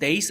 23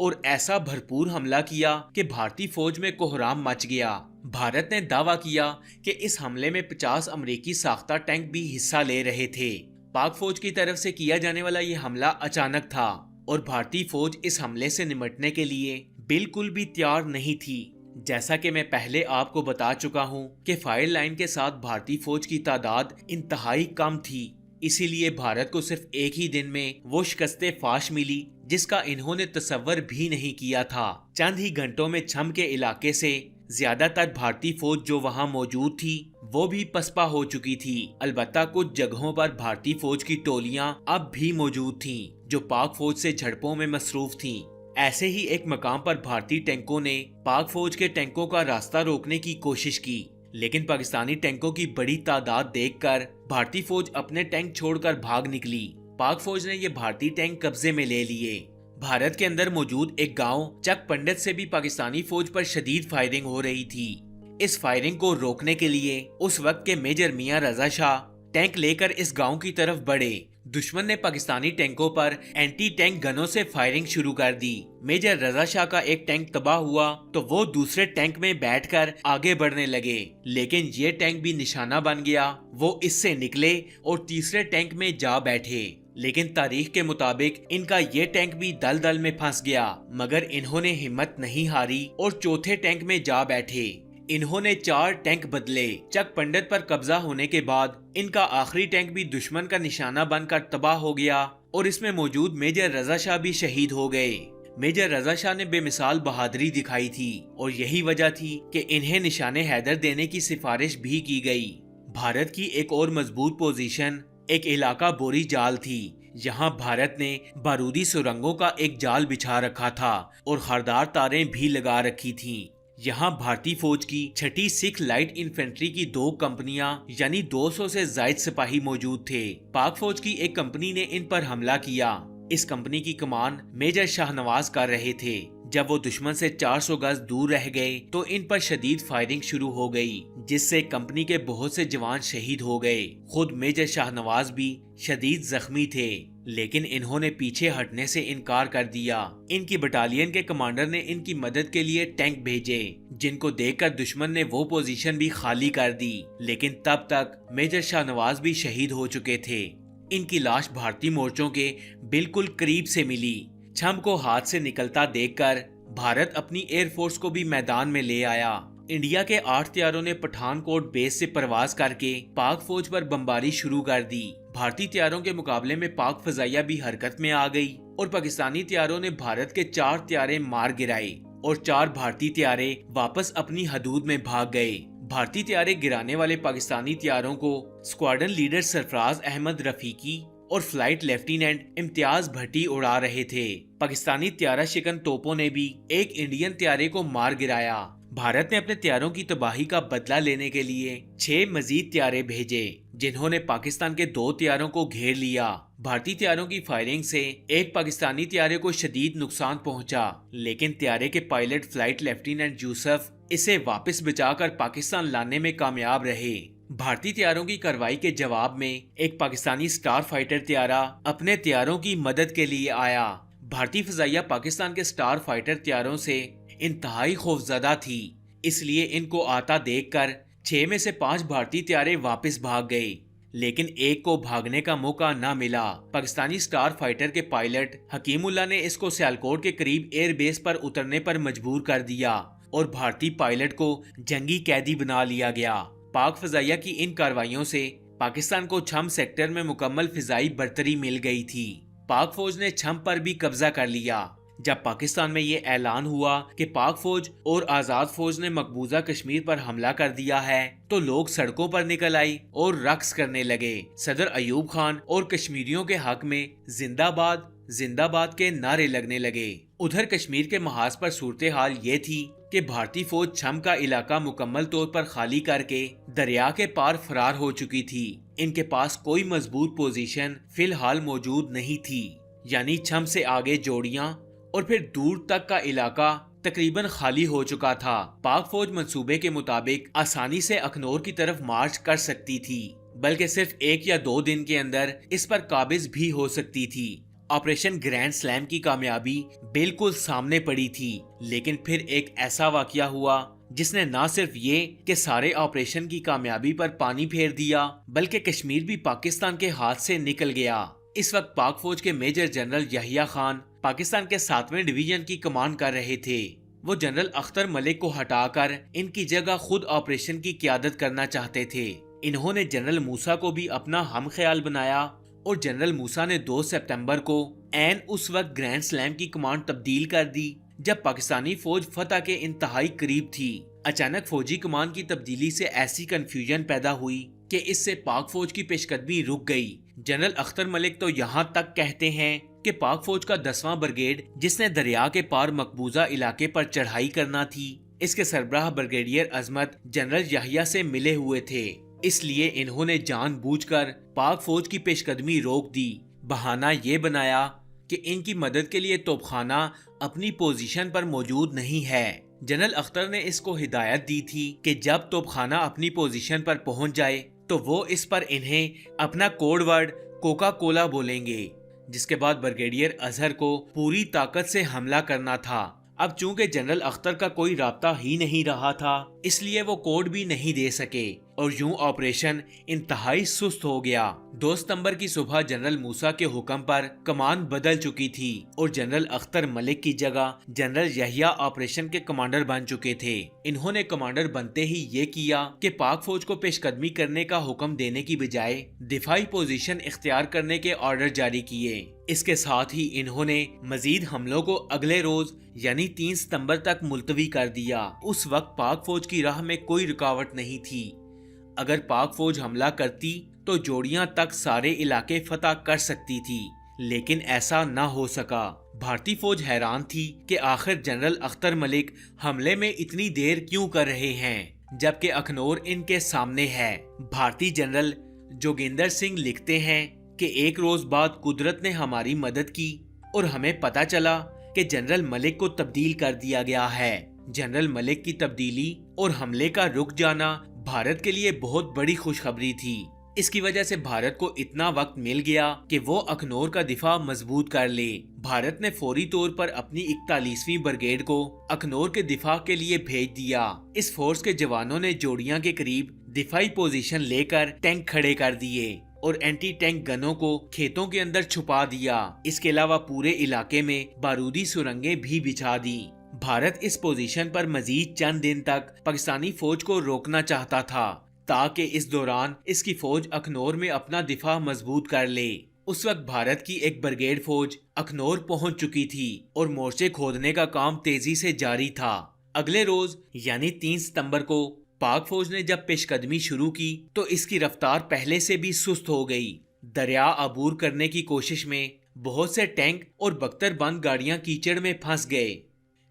اور ایسا بھرپور حملہ کیا کہ بھارتی فوج میں کوہرام مچ گیا۔ بھارت نے دعویٰ کیا کہ اس حملے میں 50 امریکی ساختہ ٹینک بھی حصہ لے رہے تھے۔ پاک فوج کی طرف سے کیا جانے والا یہ حملہ اچانک تھا اور بھارتی فوج اس حملے سے نمٹنے کے لیے بالکل بھی تیار نہیں تھی۔ جیسا کہ میں پہلے آپ کو بتا چکا ہوں کہ فائر لائن کے ساتھ بھارتی فوج کی تعداد انتہائی کم تھی، اسی لیے بھارت کو صرف ایک ہی دن میں وہ شکست فاش ملی جس کا انہوں نے تصور بھی نہیں کیا تھا۔ چند ہی گھنٹوں میں چھم کے علاقے سے زیادہ تر بھارتی فوج جو وہاں موجود تھی وہ بھی پسپا ہو چکی تھی۔ البتہ کچھ جگہوں پر بھارتی فوج کی ٹولیاں اب بھی موجود تھیں جو پاک فوج سے جھڑپوں میں مصروف تھیں۔ ایسے ہی ایک مقام پر بھارتی ٹینکوں نے پاک فوج کے ٹینکوں کا راستہ روکنے کی کوشش کی، لیکن پاکستانی ٹینکوں کی بڑی تعداد دیکھ کر بھارتی فوج اپنے ٹینک چھوڑ کر بھاگ نکلی۔ پاک فوج نے یہ بھارتی ٹینک قبضے میں لے لیے۔ بھارت کے اندر موجود ایک گاؤں چک پنڈت سے بھی پاکستانی فوج پر شدید فائرنگ ہو رہی تھی۔ اس فائرنگ کو روکنے کے لیے اس وقت کے میجر میاں رضا شاہ ٹینک لے کر اس گاؤں کی طرف بڑھے۔ دشمن نے پاکستانی ٹینکوں پر اینٹی ٹینک گنوں سے فائرنگ شروع کر دی۔ میجر رضا شاہ کا ایک ٹینک تباہ ہوا تو وہ دوسرے ٹینک میں بیٹھ کر آگے بڑھنے لگے، لیکن یہ ٹینک بھی نشانہ بن گیا۔ وہ اس سے نکلے اور تیسرے ٹینک میں جا بیٹھے، لیکن تاریخ کے مطابق ان کا یہ ٹینک بھی دلدل میں پھنس گیا، مگر انہوں نے ہمت نہیں ہاری اور چوتھے ٹینک میں جا بیٹھے۔ انہوں نے 4 ٹینک بدلے۔ چک پنڈت پر قبضہ ہونے کے بعد ان کا آخری ٹینک بھی دشمن کا نشانہ بن کر تباہ ہو گیا اور اس میں موجود میجر رضا شاہ بھی شہید ہو گئے۔ میجر رضا شاہ نے بے مثال بہادری دکھائی تھی اور یہی وجہ تھی کہ انہیں نشان حیدر دینے کی سفارش بھی کی گئی۔ بھارت کی ایک اور مضبوط پوزیشن ایک علاقہ بوری جال تھی۔ یہاں بھارت نے بارودی سرنگوں کا ایک جال بچھا رکھا تھا اور خاردار تاریں بھی لگا رکھی تھیں۔ یہاں بھارتی فوج کی 6 سکھ لائٹ انفینٹری کی 2 کمپنیاں یعنی 200 سے زائد سپاہی موجود تھے۔ پاک فوج کی ایک کمپنی نے ان پر حملہ کیا۔ اس کمپنی کی کمان میجر شاہ نواز کر رہے تھے۔ جب وہ دشمن سے 400 گز دور رہ گئے تو ان پر شدید فائرنگ شروع ہو گئی، جس سے کمپنی کے بہت سے جوان شہید ہو گئے۔ خود میجر شاہ نواز بھی شدید زخمی تھے، لیکن انہوں نے پیچھے ہٹنے سے انکار کر دیا۔ ان کی بٹالین کے کمانڈر نے ان کی مدد کے لیے ٹینک بھیجے، جن کو دیکھ کر دشمن نے وہ پوزیشن بھی خالی کر دی، لیکن تب تک میجر شاہ نواز بھی شہید ہو چکے تھے۔ ان کی لاش بھارتی مورچوں کے بالکل قریب سے ملی۔ چھم کو ہاتھ سے نکلتا دیکھ کر بھارت اپنی ایئر فورس کو بھی میدان میں لے آیا۔ انڈیا کے 8 طیاروں نے پٹھان کوٹ بیس سے پرواز کر کے پاک فوج پر بمباری شروع کر دی۔ بھارتی طیاروں کے مقابلے میں پاک فضائیہ بھی حرکت میں آ گئی اور پاکستانی طیاروں نے بھارت کے 4 طیارے مار گرائے اور 4 بھارتی طیارے واپس اپنی حدود میں بھاگ گئے۔ بھارتی طیارے گرانے والے پاکستانی طیاروں کو اسکواڈرن لیڈر سرفراز احمد رفیقی اور فلائٹ لیفٹیننٹ امتیاز بھٹی اڑا رہے تھے۔ پاکستانی طیارہ شکن توپوں نے بھی ایک انڈین طیارے کو مار گرایا۔ بھارت نے اپنے طیاروں کی تباہی کا بدلہ لینے کے لیے 6 مزید طیارے بھیجے، جنہوں نے پاکستان کے 2 طیاروں کو گھیر لیا۔ بھارتی طیاروں کی فائرنگ سے ایک پاکستانی طیارے کو شدید نقصان پہنچا، لیکن طیارے کے پائلٹ فلائٹ لیفٹیننٹ یوسف اسے واپس بچا کر پاکستان لانے میں کامیاب رہے۔ بھارتی طیاروں کی کارروائی کے جواب میں ایک پاکستانی سٹار فائٹر طیارہ اپنے طیاروں کی مدد کے لیے آیا۔ بھارتی فضائیہ پاکستان کے سٹار فائٹر طیاروں سے انتہائی خوفزدہ تھی، اس لیے ان کو آتا دیکھ کر 6 میں سے 5 بھارتی طیارے واپس بھاگ گئے، لیکن ایک کو بھاگنے کا موقع نہ ملا۔ پاکستانی سٹار فائٹر کے پائلٹ حکیم اللہ نے اس کو سیالکوٹ کے قریب ایئر بیس پر اترنے پر مجبور کر دیا اور بھارتی پائلٹ کو جنگی قیدی بنا لیا گیا۔ پاک فضائیہ کی ان کارروائیوں سے پاکستان کو چھم سیکٹر میں مکمل فضائی برتری مل گئی تھی۔ پاک فوج نے چھم پر بھی قبضہ کر لیا۔ جب پاکستان میں یہ اعلان ہوا کہ پاک فوج اور آزاد فوج نے مقبوضہ کشمیر پر حملہ کر دیا ہے تو لوگ سڑکوں پر نکل آئے اور رقص کرنے لگے۔ صدر ایوب خان اور کشمیریوں کے حق میں زندہ باد زندہ باد کے نعرے لگنے لگے۔ ادھر کشمیر کے محاذ پر صورتحال یہ تھی کہ بھارتی فوج چھم کا علاقہ مکمل طور پر خالی کر کے دریا کے پار فرار ہو چکی تھی۔ ان کے پاس کوئی مضبوط پوزیشن فی الحال موجود نہیں تھی، یعنی چھم سے آگے جوڑیاں اور پھر دور تک کا علاقہ تقریباً خالی ہو چکا تھا۔ پاک فوج منصوبے کے مطابق آسانی سے اخنور کی طرف مارچ کر سکتی تھی، بلکہ صرف 1 یا 2 دن کے اندر اس پر قابض بھی ہو سکتی تھی۔ آپریشن گرینڈ سلیم کی کامیابی بالکل سامنے پڑی تھی، لیکن پھر ایک ایسا واقعہ ہوا جس نے نہ صرف یہ کہ سارے آپریشن کی کامیابی پر پانی پھیر دیا، بلکہ کشمیر بھی پاکستان کے ہاتھ سے نکل گیا۔ اس وقت پاک فوج کے میجر جنرل یحییٰ خان پاکستان کے 7ویں ڈویژن کی کمانڈ کر رہے تھے۔ وہ جنرل اختر ملک کو ہٹا کر ان کی جگہ خود آپریشن کی قیادت کرنا چاہتے تھے۔ انہوں نے جنرل موسیٰ کو بھی اپنا ہم خیال بنایا اور جنرل موسیٰ نے 2 سپتمبر کو عین اس وقت گرینڈ سلیم کی کمانڈ تبدیل کر دی جب پاکستانی فوج فتح کے انتہائی قریب تھی۔ اچانک فوجی کمان کی تبدیلی سے ایسی کنفیوژن پیدا ہوئی کہ اس سے پاک فوج کی پیش قدمی رک گئی۔ جنرل اختر ملک تو یہاں تک کہتے ہیں کہ پاک فوج کا 10واں بریگیڈ جس نے دریا کے پار مقبوضہ علاقے پر چڑھائی کرنا تھی، اس کے سربراہ بریگیڈیئر عظمت جنرل یحییٰ سے ملے ہوئے تھے، اس لیے انہوں نے جان بوجھ کر پاک فوج کی پیش قدمی روک دی۔ بہانہ یہ بنایا کہ ان کی مدد کے لیے توپ خانہ اپنی پوزیشن پر موجود نہیں ہے۔ جنرل اختر نے اس کو ہدایت دی تھی کہ جب توپ خانہ اپنی پوزیشن پر پہنچ جائے تو وہ اس پر انہیں اپنا کوڈ ورڈ کوکا کولا بولیں گے، جس کے بعد بریگیڈیئر اظہر کو پوری طاقت سے حملہ کرنا تھا۔ اب چونکہ جنرل اختر کا کوئی رابطہ ہی نہیں رہا تھا، اس لیے وہ کوڈ بھی نہیں دے سکے اور یوں آپریشن انتہائی سست ہو گیا۔ 2 ستمبر کی صبح جنرل موسیٰ کے حکم پر کمان بدل چکی تھی اور جنرل اختر ملک کی جگہ جنرل یحییٰ آپریشن کے کمانڈر بن چکے تھے۔ انہوں نے کمانڈر بنتے ہی یہ کیا کہ پاک فوج کو پیش قدمی کرنے کا حکم دینے کی بجائے دفاعی پوزیشن اختیار کرنے کے آرڈر جاری کیے۔ اس کے ساتھ ہی انہوں نے مزید حملوں کو اگلے روز یعنی 3 ستمبر تک ملتوی کر دیا۔ اس وقت پاک فوج کی راہ میں کوئی رکاوٹ نہیں تھی۔ اگر پاک فوج حملہ کرتی تو جوڑیاں تک سارے علاقے فتح کر سکتی تھی، لیکن ایسا نہ ہو سکا۔ بھارتی فوج حیران تھی کہ آخر جنرل اختر ملک حملے میں اتنی دیر کیوں کر رہے ہیں جبکہ اخنور ان کے سامنے ہے۔ بھارتی جنرل جوگیندر سنگھ لکھتے ہیں کہ ایک روز بعد قدرت نے ہماری مدد کی اور ہمیں پتہ چلا کہ جنرل ملک کو تبدیل کر دیا گیا ہے۔ جنرل ملک کی تبدیلی اور حملے کا رک جانا بھارت کے لیے بہت بڑی خوشخبری تھی۔ اس کی وجہ سے بھارت کو اتنا وقت مل گیا کہ وہ اخنور کا دفاع مضبوط کر لے۔ بھارت نے فوری طور پر اپنی 41ویں بریگیڈ کو اخنور کے دفاع کے لیے بھیج دیا۔ اس فورس کے جوانوں نے جوڑیاں کے قریب دفاعی پوزیشن لے کر ٹینک کھڑے کر دیے اور اینٹی ٹینک گنوں کو کھیتوں کے اندر چھپا دیا۔ اس کے علاوہ پورے علاقے میں بارودی سرنگیں بھی بچھا دی۔ بھارت اس پوزیشن پر مزید چند دن تک پاکستانی فوج کو روکنا چاہتا تھا تاکہ اس دوران اس کی فوج اخنور میں اپنا دفاع مضبوط کر لے۔ اس وقت بھارت کی ایک بریگیڈ فوج اخنور پہنچ چکی تھی اور مورچے کھودنے کا کام تیزی سے جاری تھا۔ اگلے روز یعنی 3 ستمبر کو پاک فوج نے جب پیش قدمی شروع کی تو اس کی رفتار پہلے سے بھی سست ہو گئی۔ دریا عبور کرنے کی کوشش میں بہت سے ٹینک اور بختر بند گاڑیاں کیچڑ میں پھنس گئے،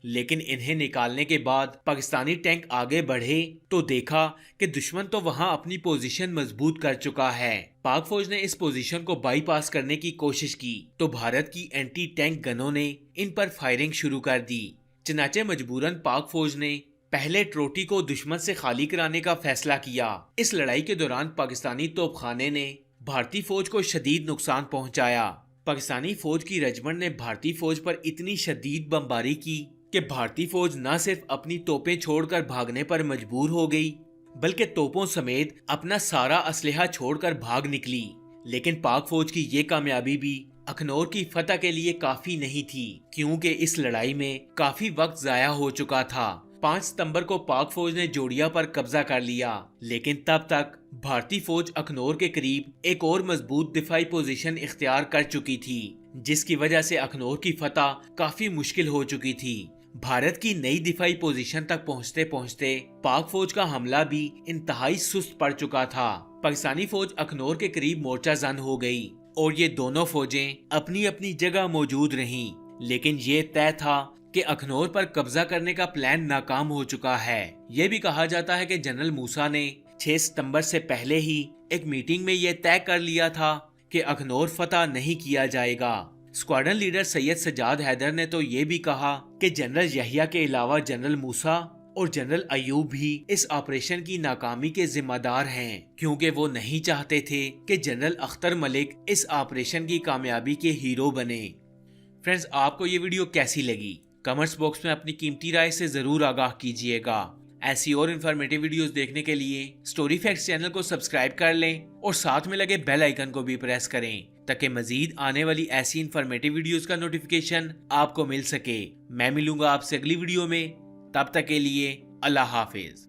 لیکن انہیں نکالنے کے بعد پاکستانی ٹینک آگے بڑھے تو دیکھا کہ دشمن تو وہاں اپنی پوزیشن مضبوط کر چکا ہے۔ پاک فوج نے اس پوزیشن کو بائی پاس کرنے کی کوشش کی تو بھارت کی اینٹی ٹینک گنوں نے ان پر فائرنگ شروع کر دی۔ چنانچہ مجبوراً پاک فوج نے پہلے ٹروٹی کو دشمن سے خالی کرانے کا فیصلہ کیا۔ اس لڑائی کے دوران پاکستانی توپ خانے نے بھارتی فوج کو شدید نقصان پہنچایا۔ پاکستانی فوج کی رجمنٹ نے بھارتی فوج پر اتنی شدید بمباری کی کہ بھارتی فوج نہ صرف اپنی توپیں چھوڑ کر بھاگنے پر مجبور ہو گئی بلکہ توپوں سمیت اپنا سارا اسلحہ چھوڑ کر بھاگ نکلی۔ لیکن پاک فوج کی یہ کامیابی بھی اخنور کی فتح کے لیے کافی نہیں تھی، کیونکہ اس لڑائی میں کافی وقت ضائع ہو چکا تھا۔ 5 ستمبر کو پاک فوج نے جوڑیا پر قبضہ کر لیا، لیکن تب تک بھارتی فوج اخنور کے قریب ایک اور مضبوط دفاعی پوزیشن اختیار کر چکی تھی، جس کی وجہ سے اخنور کی فتح کافی مشکل ہو چکی تھی۔ بھارت کی نئی دفاعی پوزیشن تک پہنچتے پہنچتے پاک فوج کا حملہ بھی انتہائی سست پڑ چکا تھا۔ پاکستانی فوج اخنور کے قریب مورچہ زن ہو گئی اور یہ دونوں فوجیں اپنی اپنی جگہ موجود رہیں، لیکن یہ طے تھا کہ اخنور پر قبضہ کرنے کا پلان ناکام ہو چکا ہے۔ یہ بھی کہا جاتا ہے کہ جنرل موسیٰ نے 6 ستمبر سے پہلے ہی ایک میٹنگ میں یہ طے کر لیا تھا کہ اخنور فتح نہیں کیا جائے گا۔ اسکواڈرن لیڈر سید سجاد حیدر نے تو یہ بھی کہا کہ جنرل یحییٰ کے علاوہ جنرل موسیٰ اور جنرل ایوب بھی اس آپریشن کی ناکامی کے ذمہ دار ہیں کیونکہ وہ نہیں چاہتے تھے کہ جنرل اختر ملک اس آپریشن کی کامیابی کے ہیرو بنے۔ فرینڈز، آپ کو یہ ویڈیو کیسی لگی؟ کمنٹس باکس میں اپنی قیمتی رائے سے ضرور آگاہ کیجیے گا۔ ایسی اور انفارمیٹیو ویڈیوز دیکھنے کے لیے سٹوری فیکٹس چینل کو سبسکرائب کر لیں اور ساتھ میں لگے بیل آئیکن کو بھی پریس کریں تاکہ مزید آنے والی ایسی انفارمیٹیو ویڈیوز کا نوٹیفیکیشن آپ کو مل سکے۔ میں ملوں گا آپ سے اگلی ویڈیو میں، تب تک کے لیے اللہ حافظ۔